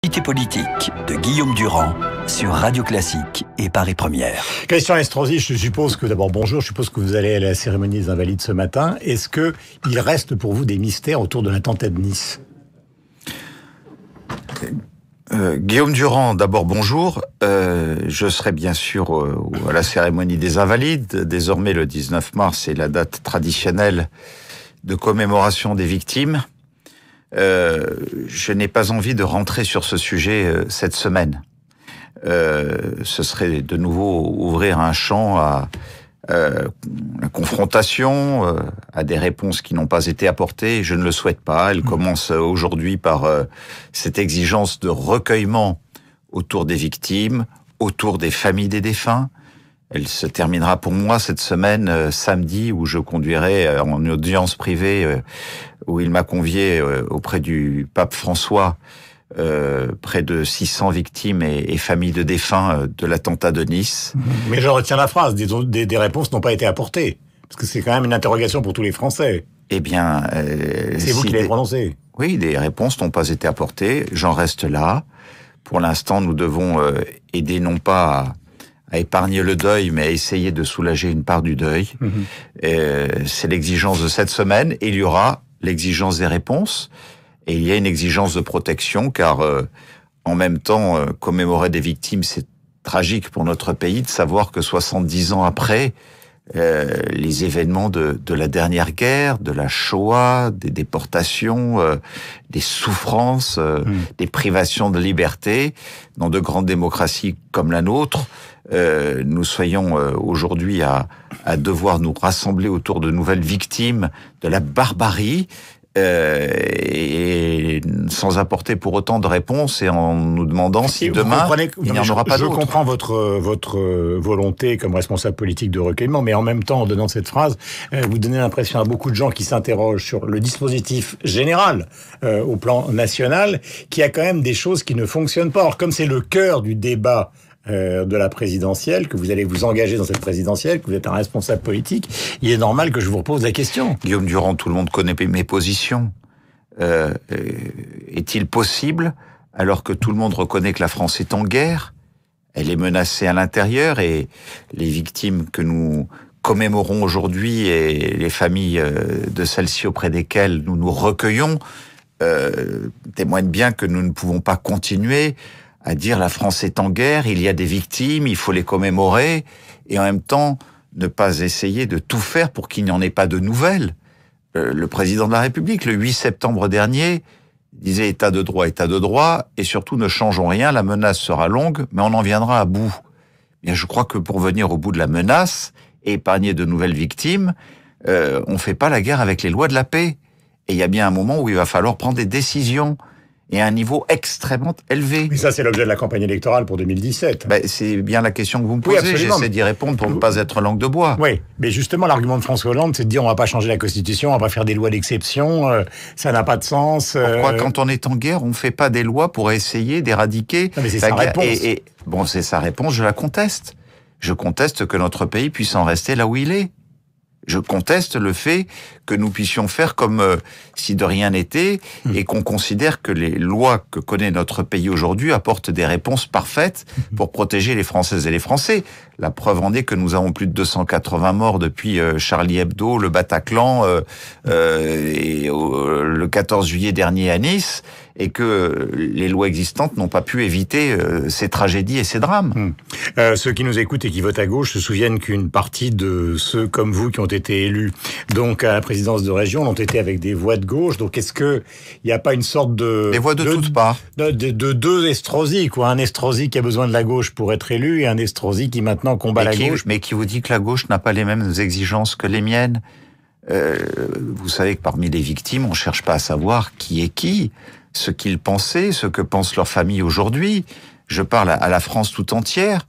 L'actualité politique de Guillaume Durand sur Radio Classique et Paris Première. Christian Estrosi, je suppose que d'abord bonjour, je suppose que vous allez à la cérémonie des Invalides ce matin. Est-ce que il reste pour vous des mystères autour de l'attentat de Nice ? Guillaume Durand, d'abord bonjour. Je serai bien sûr à la cérémonie des Invalides. Désormais, le 19 mars est la date traditionnelle de commémoration des victimes. Je n'ai pas envie de rentrer sur ce sujet cette semaine. Ce serait de nouveau ouvrir un champ à la confrontation, à des réponses qui n'ont pas été apportées. Je ne le souhaite pas. Elle commence aujourd'hui par cette exigence de recueillement autour des victimes, autour des familles des défunts. Elle se terminera pour moi cette semaine, samedi, où je conduirai en audience privée, où il m'a convié auprès du pape François, près de 600 victimes et familles de défunts de l'attentat de Nice. Mais je retiens la phrase, des réponses n'ont pas été apportées. Parce que c'est quand même une interrogation pour tous les Français. Eh bien... c'est vous qui l'avez prononcé. Oui, des réponses n'ont pas été apportées. J'en reste là. Pour l'instant, nous devons aider non pas à épargner le deuil, mais à essayer de soulager une part du deuil. C'est l'exigence de cette semaine. Et il y aura l'exigence des réponses. Et il y a une exigence de protection, car en même temps, commémorer des victimes, c'est tragique pour notre pays de savoir que 70 ans après, les événements de la dernière guerre, de la Shoah, des déportations, des souffrances, des privations de liberté, dans de grandes démocraties comme la nôtre, nous soyons aujourd'hui à devoir nous rassembler autour de nouvelles victimes de la barbarie, et sans apporter pour autant de réponses et en nous demandant si demain il n'y en aura pas d'autres. Je comprends votre volonté comme responsable politique de recueillement, mais en même temps, en donnant cette phrase, vous donnez l'impression à beaucoup de gens qui s'interrogent sur le dispositif général au plan national, qu'il y a quand même des choses qui ne fonctionnent pas. Or, comme c'est le cœur du débat de la présidentielle, que vous allez vous engager dans cette présidentielle, que vous êtes un responsable politique, il est normal que je vous repose la question. Guillaume Durand, tout le monde connaît mes positions. Est-il possible, alors que tout le monde reconnaît que la France est en guerre, elle est menacée à l'intérieur, et les victimes que nous commémorons aujourd'hui et les familles de celles-ci auprès desquelles nous nous recueillons témoignent bien que nous ne pouvons pas continuer à dire la France est en guerre, il y a des victimes, il faut les commémorer, et en même temps ne pas essayer de tout faire pour qu'il n'y en ait pas de nouvelles. Le président de la République, le 8 septembre dernier, disait état de droit, et surtout ne changeons rien, la menace sera longue, mais on en viendra à bout. Bien, je crois que pour venir au bout de la menace et épargner de nouvelles victimes, on ne fait pas la guerre avec les lois de la paix. Et il y a bien un moment où il va falloir prendre des décisions, et à un niveau extrêmement élevé. Mais ça, c'est l'objet de la campagne électorale pour 2017. C'est bien la question que vous me posez. Oui, j'essaie d'y répondre pour ne pas être langue de bois. Oui, mais justement, l'argument de François Hollande, c'est de dire on va pas changer la Constitution, on va pas faire des lois d'exception, ça n'a pas de sens. Pourquoi, quand on est en guerre, on ne fait pas des lois pour essayer d'éradiquer la guerre ? Réponse. Bon, c'est sa réponse, je la conteste. Je conteste que notre pays puisse en rester là où il est. Je conteste le fait que nous puissions faire comme si de rien n'était, et qu'on considère que les lois que connaît notre pays aujourd'hui apportent des réponses parfaites pour protéger les Françaises et les Français. La preuve en est que nous avons plus de 280 morts depuis Charlie Hebdo, le Bataclan, et le 14 juillet dernier à Nice, et que les lois existantes n'ont pas pu éviter ces tragédies et ces drames. Ceux qui nous écoutent et qui votent à gauche se souviennent qu'une partie de ceux comme vous qui ont été élus donc à la présidence de région l'ont été avec des voix de gauche. Donc est-ce que il n'y a pas une sorte de... Des voix de toutes parts. De deux Estrosi, quoi. Un Estrosi qui a besoin de la gauche pour être élu, et un Estrosi qui maintenant combat la gauche. Mais qui vous dit que la gauche n'a pas les mêmes exigences que les miennes. Vous savez que parmi les victimes, on ne cherche pas à savoir qui est qui, ce qu'ils pensaient, ce que pense leur famille aujourd'hui. Je parle à la France tout entière.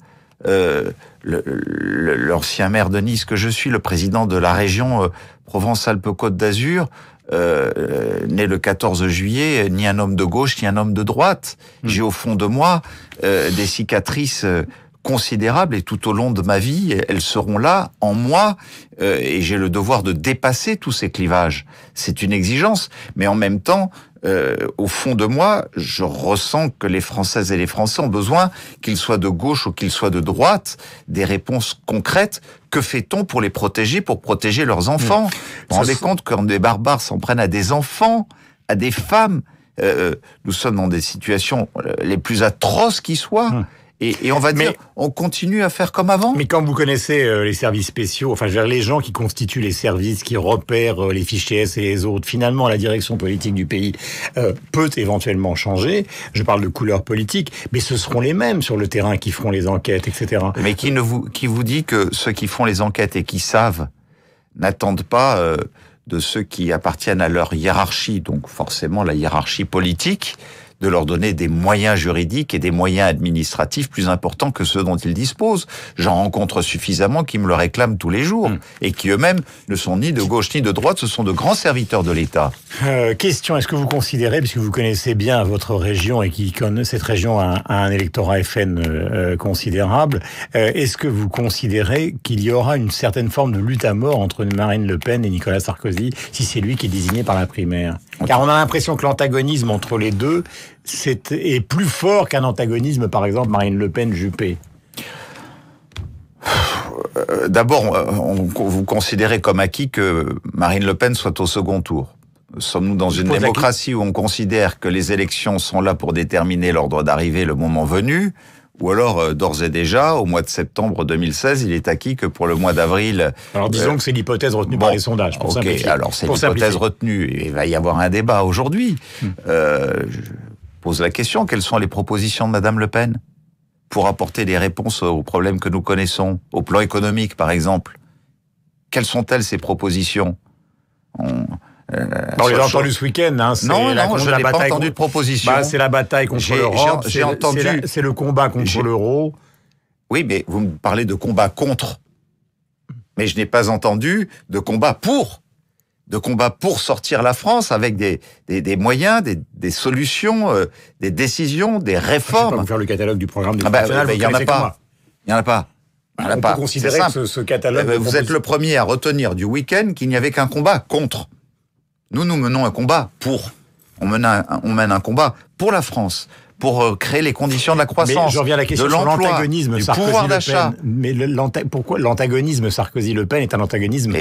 L'ancien maire de Nice que je suis, le président de la région Provence-Alpes-Côte d'Azur, né le 14 juillet, ni un homme de gauche, ni un homme de droite. J'ai au fond de moi des cicatrices considérables et tout au long de ma vie, elles seront là en moi et j'ai le devoir de dépasser tous ces clivages. C'est une exigence, mais en même temps, au fond de moi, je ressens que les Françaises et les Français ont besoin, qu'ils soient de gauche ou qu'ils soient de droite, des réponses concrètes. Que fait-on pour les protéger, pour protéger leurs enfants? Vous vous rendez compte quand des barbares s'en prennent à des enfants, à des femmes? Nous sommes dans des situations les plus atroces qui soient. Et on va dire, on continue à faire comme avant. Mais quand vous connaissez les services spéciaux, enfin, je veux dire, les gens qui constituent les services, qui repèrent les fichiers S et les autres, finalement, la direction politique du pays peut éventuellement changer. Je parle de couleur politique, mais ce seront les mêmes sur le terrain qui feront les enquêtes, etc. Mais qui vous dit que ceux qui font les enquêtes et qui savent n'attendent pas de ceux qui appartiennent à leur hiérarchie, donc forcément la hiérarchie politique, de leur donner des moyens juridiques et des moyens administratifs plus importants que ceux dont ils disposent. J'en rencontre suffisamment qui me le réclament tous les jours et qui eux-mêmes ne sont ni de gauche ni de droite, ce sont de grands serviteurs de l'État. Question, est-ce que vous considérez, puisque vous connaissez bien votre région et cette région a un électorat FN considérable, est-ce que vous considérez qu'il y aura une certaine forme de lutte à mort entre Marine Le Pen et Nicolas Sarkozy, si c'est lui qui est désigné par la primaire? Car on a l'impression que l'antagonisme entre les deux est plus fort qu'un antagonisme, par exemple, Marine Le Pen-Juppé. D'abord, vous considérez comme acquis que Marine Le Pen soit au second tour. Sommes-nous dans une démocratie où on considère que les élections sont là pour déterminer l'ordre d'arrivée le moment venu? Ou alors, d'ores et déjà, au mois de septembre 2016, il est acquis que pour le mois d'avril... Alors disons que c'est l'hypothèse retenue par les sondages, pour simplifier. Alors c'est l'hypothèse retenue. Il va y avoir un débat aujourd'hui. Je pose la question, quelles sont les propositions de Madame Le Pen pour apporter des réponses aux problèmes que nous connaissons, au plan économique par exemple? Quelles sont-elles ces propositions? On les a entendues ce week-end. Hein, non, je n'ai pas entendu de proposition. C'est la bataille contre l'Europe, c'est le combat contre l'euro. Oui, mais vous me parlez de combat contre. Mais je n'ai pas entendu de combat pour. De combat pour sortir la France avec des moyens, des solutions, des décisions, des réformes. Je vais pas vous faire le catalogue du programme du national. Il n'y en a pas. Il n'y en a pas. On peut considérer que ce catalogue... Vous êtes le premier à retenir du week-end qu'il n'y avait qu'un combat contre. Nous menons un combat pour. On mène un combat pour la France, pour créer les conditions de la croissance, mais je reviens à la question de sur l'antagonisme du pouvoir d'achat. Mais pourquoi l'antagonisme Sarkozy-Le Pen est un antagonisme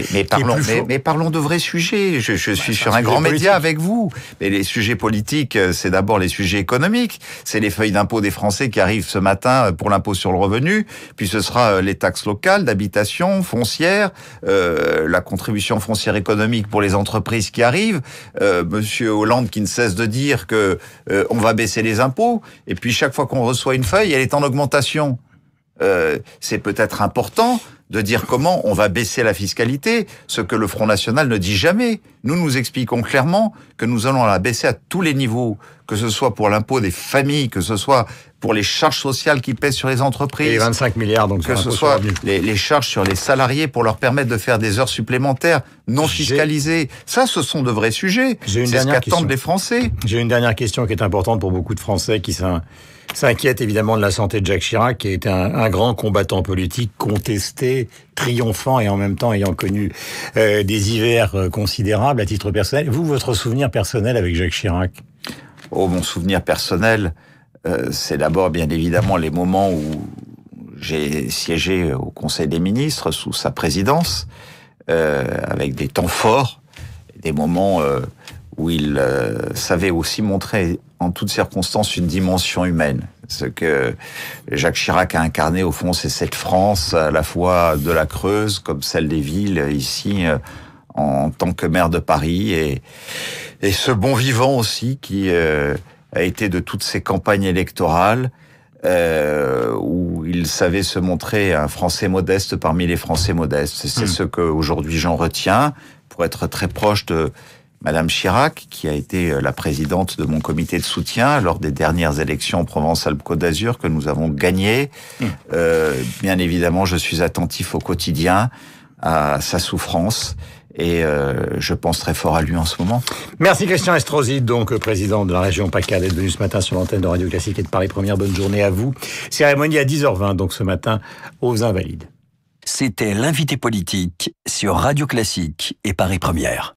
mais parlons de vrais sujets. Je suis sur un grand média avec vous. Mais les sujets politiques, c'est d'abord les sujets économiques. C'est les feuilles d'impôt des Français qui arrivent ce matin pour l'impôt sur le revenu. Puis ce sera les taxes locales, d'habitation, foncière, la contribution foncière économique pour les entreprises qui arrivent. Monsieur Hollande qui ne cesse de dire que on va baisser les impôts. Et puis chaque fois qu'on reçoit une feuille, elle est en augmentation. C'est peut-être important de dire comment on va baisser la fiscalité, ce que le Front National ne dit jamais. Nous expliquons clairement que nous allons la baisser à tous les niveaux, que ce soit pour l'impôt des familles, que ce soit pour les charges sociales qui pèsent sur les entreprises. Et les 25 milliards, donc que ce soit les charges sur les salariés pour leur permettre de faire des heures supplémentaires non fiscalisées. Ça, ce sont de vrais sujets. C'est ce qu'attendent les Français. J'ai une dernière question qui est importante pour beaucoup de Français qui s'inquiètent évidemment de la santé de Jacques Chirac, qui a été un grand combattant politique, contesté, triomphant et en même temps ayant connu des hivers considérables à titre personnel. Vous, votre souvenir personnel avec Jacques Chirac? Mon souvenir personnel, c'est d'abord bien évidemment les moments où j'ai siégé au Conseil des ministres sous sa présidence, avec des temps forts, des moments où il savait aussi montrer en toutes circonstances une dimension humaine. Ce que Jacques Chirac a incarné, au fond, c'est cette France, à la fois de la Creuse, comme celle des villes, ici, en tant que maire de Paris, et ce bon vivant aussi, qui a été de toutes ces campagnes électorales, où il savait se montrer un Français modeste parmi les Français modestes. C'est ce que aujourd'hui j'en retiens, pour être très proche de Madame Chirac, qui a été la présidente de mon comité de soutien lors des dernières élections en Provence-Alpes-Côte d'Azur que nous avons gagnées. Bien évidemment, je suis attentif au quotidien à sa souffrance et je pense très fort à lui en ce moment. Merci Christian Estrosi, donc président de la région PACA, d'être venu ce matin sur l'antenne de Radio Classique et de Paris Première. Bonne journée à vous. Cérémonie à 10h20, donc ce matin, aux Invalides. C'était l'invité politique sur Radio Classique et Paris Première.